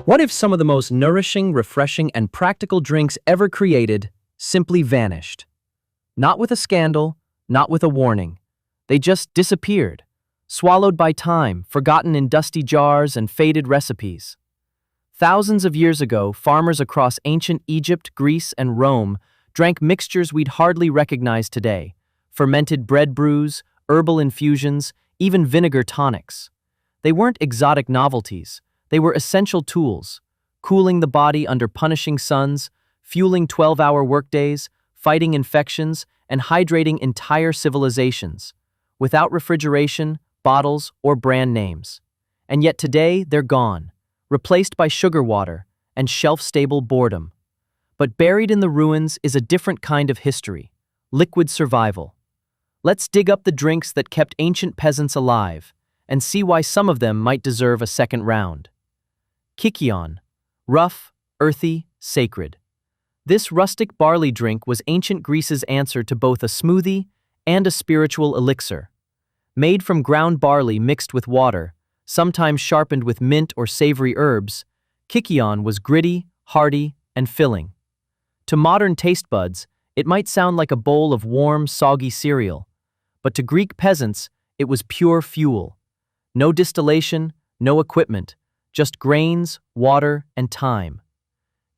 What if some of the most nourishing, refreshing, and practical drinks ever created simply vanished? Not with a scandal, not with a warning. They just disappeared, swallowed by time, forgotten in dusty jars and faded recipes. Thousands of years ago, farmers across ancient Egypt, Greece, and Rome drank mixtures we'd hardly recognize today: fermented bread brews, herbal infusions, even vinegar tonics. They weren't exotic novelties. They were essential tools, cooling the body under punishing suns, fueling 12-hour workdays, fighting infections, and hydrating entire civilizations, without refrigeration, bottles, or brand names. And yet today, they're gone, replaced by sugar water and shelf-stable boredom. But buried in the ruins is a different kind of history: liquid survival. Let's dig up the drinks that kept ancient peasants alive and see why some of them might deserve a second round. Kykeon, rough, earthy, sacred. This rustic barley drink was ancient Greece's answer to both a smoothie and a spiritual elixir. Made from ground barley mixed with water, sometimes sharpened with mint or savory herbs, kykeon was gritty, hearty, and filling. To modern taste buds, it might sound like a bowl of warm, soggy cereal, but to Greek peasants, it was pure fuel. No distillation, no equipment, just grains, water, and time.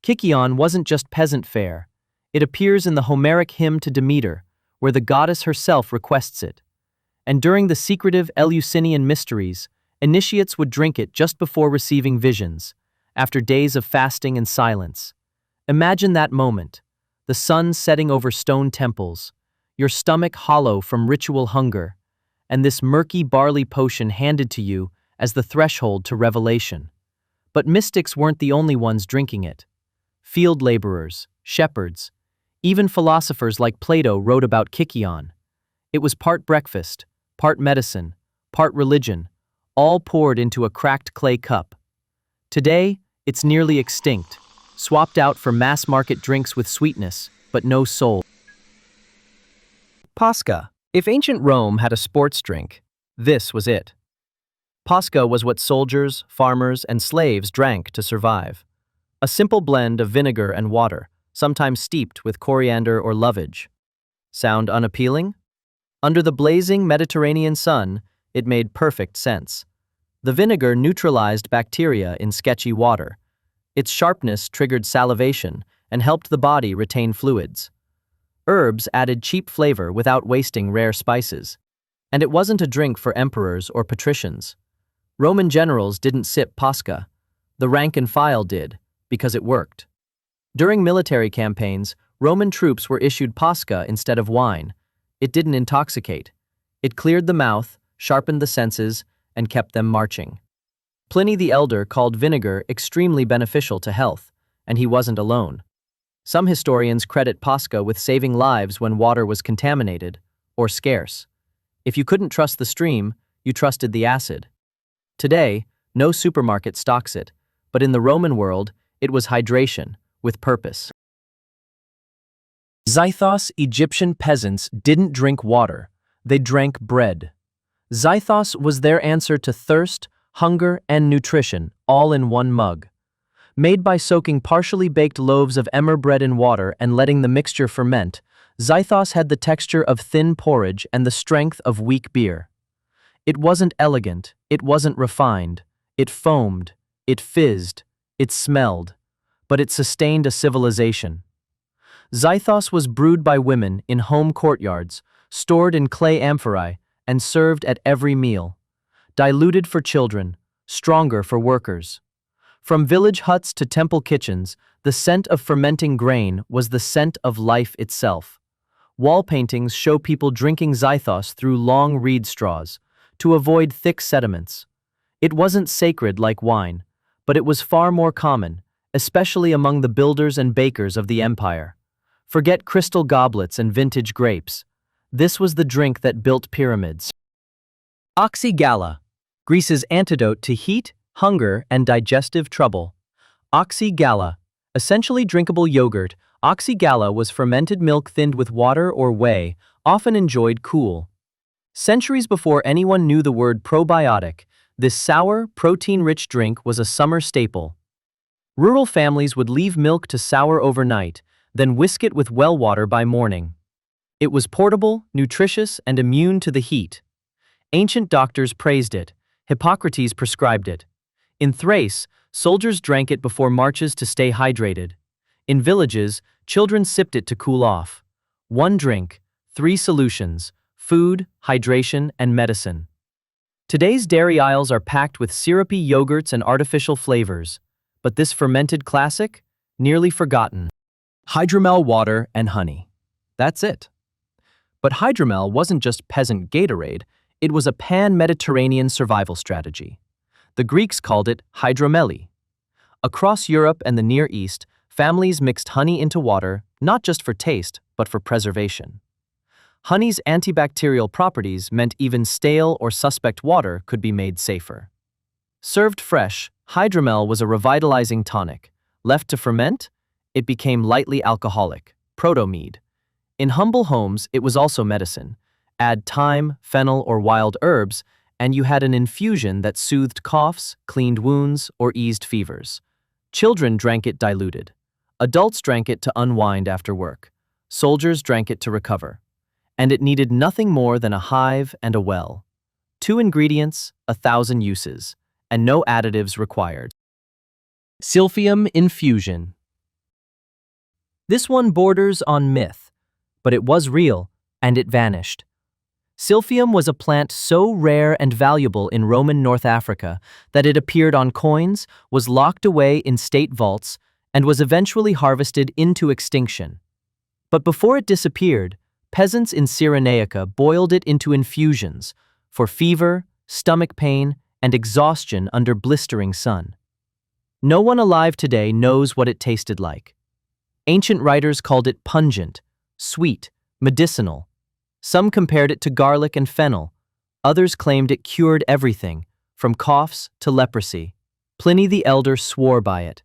Kykeon wasn't just peasant fare. It appears in the Homeric hymn to Demeter, where the goddess herself requests it. And during the secretive Eleusinian mysteries, initiates would drink it just before receiving visions, after days of fasting and silence. Imagine that moment: the sun setting over stone temples, your stomach hollow from ritual hunger, and this murky barley potion handed to you as the threshold to revelation. But mystics weren't the only ones drinking it. Field laborers, shepherds, even philosophers like Plato wrote about kykeon. It was part breakfast, part medicine, part religion, all poured into a cracked clay cup. Today, it's nearly extinct, swapped out for mass-market drinks with sweetness, but no soul. Pasca. If ancient Rome had a sports drink, this was it. Pasca was what soldiers, farmers, and slaves drank to survive. A simple blend of vinegar and water, sometimes steeped with coriander or lovage. Sound unappealing? Under the blazing Mediterranean sun, it made perfect sense. The vinegar neutralized bacteria in sketchy water. Its sharpness triggered salivation and helped the body retain fluids. Herbs added cheap flavor without wasting rare spices. And it wasn't a drink for emperors or patricians. Roman generals didn't sip Pasca. The rank and file did, because it worked. During military campaigns, Roman troops were issued Pasca instead of wine. It didn't intoxicate. It cleared the mouth, sharpened the senses, and kept them marching. Pliny the Elder called vinegar extremely beneficial to health, and he wasn't alone. Some historians credit Pasca with saving lives when water was contaminated or scarce. If you couldn't trust the stream, you trusted the acid. Today, no supermarket stocks it, but in the Roman world, it was hydration, with purpose. Zythos Egyptian peasants didn't drink water, they drank bread. Zythos was their answer to thirst, hunger, and nutrition, all in one mug. Made by soaking partially baked loaves of emmer bread in water and letting the mixture ferment, Zythos had the texture of thin porridge and the strength of weak beer. It wasn't elegant, it wasn't refined, it foamed, it fizzed, it smelled, but it sustained a civilization. Zythos was brewed by women in home courtyards, stored in clay amphorae, and served at every meal. Diluted for children, stronger for workers. From village huts to temple kitchens, the scent of fermenting grain was the scent of life itself. Wall paintings show people drinking Zythos through long reed straws, to avoid thick sediments. It wasn't sacred like wine, but it was far more common, especially among the builders and bakers of the empire. Forget crystal goblets and vintage grapes. This was the drink that built pyramids. Oxygala, Greece's antidote to heat, hunger, and digestive trouble. Oxygala, essentially drinkable yogurt, Oxygala was fermented milk thinned with water or whey, often enjoyed cool. Centuries before anyone knew the word probiotic, this sour, protein-rich drink was a summer staple. Rural families would leave milk to sour overnight, then whisk it with well water by morning. It was portable, nutritious, and immune to the heat. Ancient doctors praised it. Hippocrates prescribed it. In Thrace, soldiers drank it before marches to stay hydrated. In villages, children sipped it to cool off. One drink, three solutions: food, hydration, and medicine. Today's dairy aisles are packed with syrupy yogurts and artificial flavors, but this fermented classic? Nearly forgotten. Hydromel water and honey. That's it. But hydromel wasn't just peasant Gatorade, it was a pan-Mediterranean survival strategy. The Greeks called it hydromeli. Across Europe and the Near East, families mixed honey into water, not just for taste, but for preservation. Honey's antibacterial properties meant even stale or suspect water could be made safer. Served fresh, hydromel was a revitalizing tonic. Left to ferment, it became lightly alcoholic, proto-mead. In humble homes, it was also medicine. Add thyme, fennel, or wild herbs, and you had an infusion that soothed coughs, cleaned wounds, or eased fevers. Children drank it diluted. Adults drank it to unwind after work. Soldiers drank it to recover. And it needed nothing more than a hive and a well. 2 ingredients, 1,000 uses, and no additives required. Silphium infusion. This one borders on myth, but it was real, and it vanished. Silphium was a plant so rare and valuable in Roman North Africa that it appeared on coins, was locked away in state vaults, and was eventually harvested into extinction. But before it disappeared, peasants in Cyrenaica boiled it into infusions for fever, stomach pain, and exhaustion under blistering sun. No one alive today knows what it tasted like. Ancient writers called it pungent, sweet, medicinal. Some compared it to garlic and fennel. Others claimed it cured everything, from coughs to leprosy. Pliny the Elder swore by it.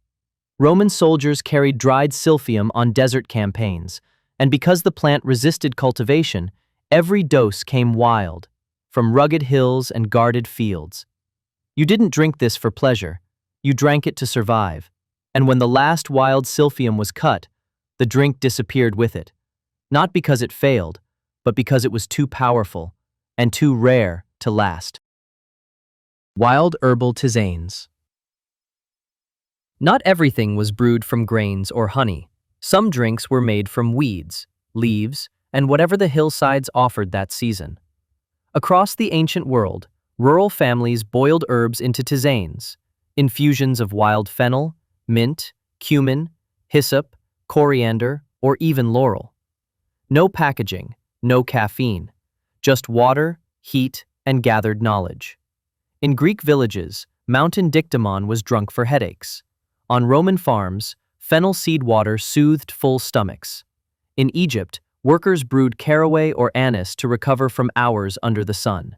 Roman soldiers carried dried silphium on desert campaigns, and because the plant resisted cultivation, every dose came wild, from rugged hills and guarded fields. You didn't drink this for pleasure, you drank it to survive, and when the last wild silphium was cut, the drink disappeared with it, not because it failed, but because it was too powerful and too rare to last. Wild herbal tisanes. Not everything was brewed from grains or honey. Some drinks were made from weeds, leaves, and whatever the hillsides offered that season. Across the ancient world, rural families boiled herbs into tisanes, infusions of wild fennel, mint, cumin, hyssop, coriander, or even laurel. No packaging, no caffeine, just water, heat, and gathered knowledge. In Greek villages, mountain dictamon was drunk for headaches. On Roman farms, fennel seed water soothed full stomachs. In Egypt, workers brewed caraway or anise to recover from hours under the sun.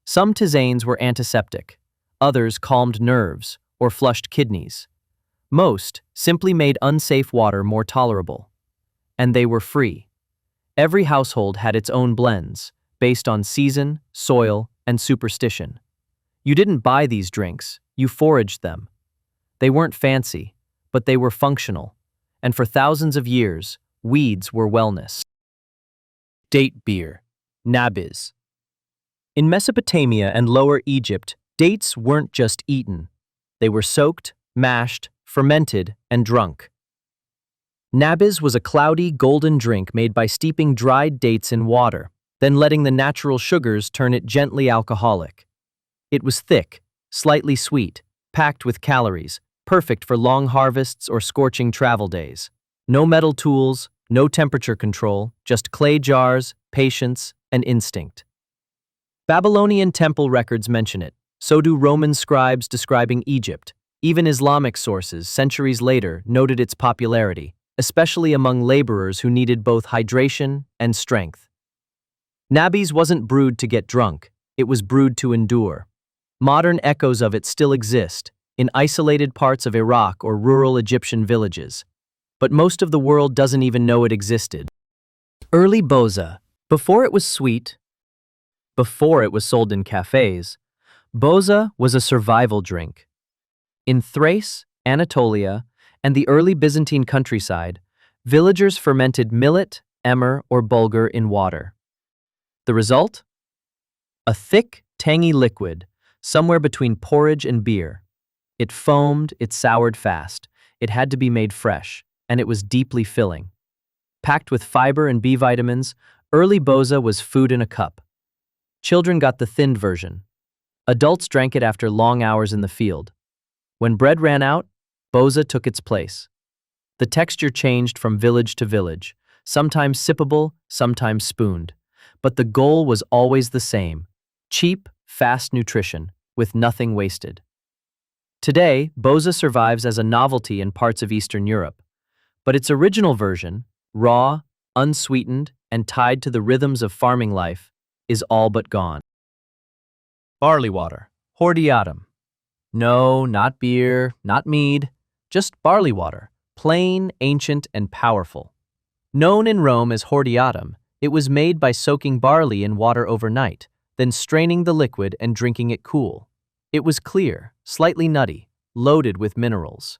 Some tisanes were antiseptic, others calmed nerves or flushed kidneys. Most simply made unsafe water more tolerable. And they were free. Every household had its own blends, based on season, soil, and superstition. You didn't buy these drinks, you foraged them. They weren't fancy, but they were functional, and for thousands of years, weeds were wellness. Date beer, nabiz. In Mesopotamia and Lower Egypt, dates weren't just eaten. They were soaked, mashed, fermented, and drunk. Nabiz was a cloudy, golden drink made by steeping dried dates in water, then letting the natural sugars turn it gently alcoholic. It was thick, slightly sweet, packed with calories, perfect for long harvests or scorching travel days. No metal tools, no temperature control, just clay jars, patience, and instinct. Babylonian temple records mention it. So do Roman scribes describing Egypt. Even Islamic sources, centuries later, noted its popularity, especially among laborers who needed both hydration and strength. Nabiz wasn't brewed to get drunk, it was brewed to endure. Modern echoes of it still exist, in isolated parts of Iraq or rural Egyptian villages. But most of the world doesn't even know it existed. Early boza. Before it was sweet, before it was sold in cafes, boza was a survival drink. In Thrace, Anatolia, and the early Byzantine countryside, villagers fermented millet, emmer, or bulgur in water. The result? A thick, tangy liquid, somewhere between porridge and beer. It foamed, it soured fast, it had to be made fresh, and it was deeply filling. Packed with fiber and B vitamins, early boza was food in a cup. Children got the thinned version. Adults drank it after long hours in the field. When bread ran out, boza took its place. The texture changed from village to village, sometimes sippable, sometimes spooned. But the goal was always the same: cheap, fast nutrition, with nothing wasted. Today, boza survives as a novelty in parts of Eastern Europe. But its original version, raw, unsweetened, and tied to the rhythms of farming life, is all but gone. Barley water, hordeatum. No, not beer, not mead, just barley water, plain, ancient, and powerful. Known in Rome as hordeatum, it was made by soaking barley in water overnight, then straining the liquid and drinking it cool. It was clear, slightly nutty, loaded with minerals.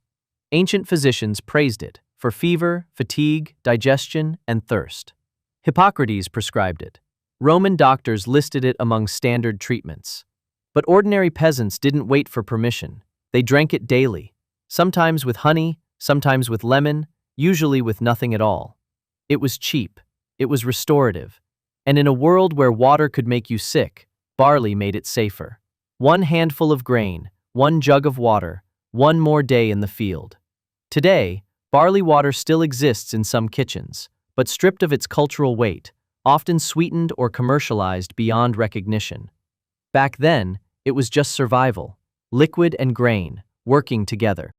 Ancient physicians praised it for fever, fatigue, digestion, and thirst. Hippocrates prescribed it. Roman doctors listed it among standard treatments. But ordinary peasants didn't wait for permission. They drank it daily, sometimes with honey, sometimes with lemon, usually with nothing at all. It was cheap, it was restorative, and in a world where water could make you sick, barley made it safer. One handful of grain, one jug of water, one more day in the field. Today, barley water still exists in some kitchens, but stripped of its cultural weight, often sweetened or commercialized beyond recognition. Back then, it was just survival, liquid and grain, working together.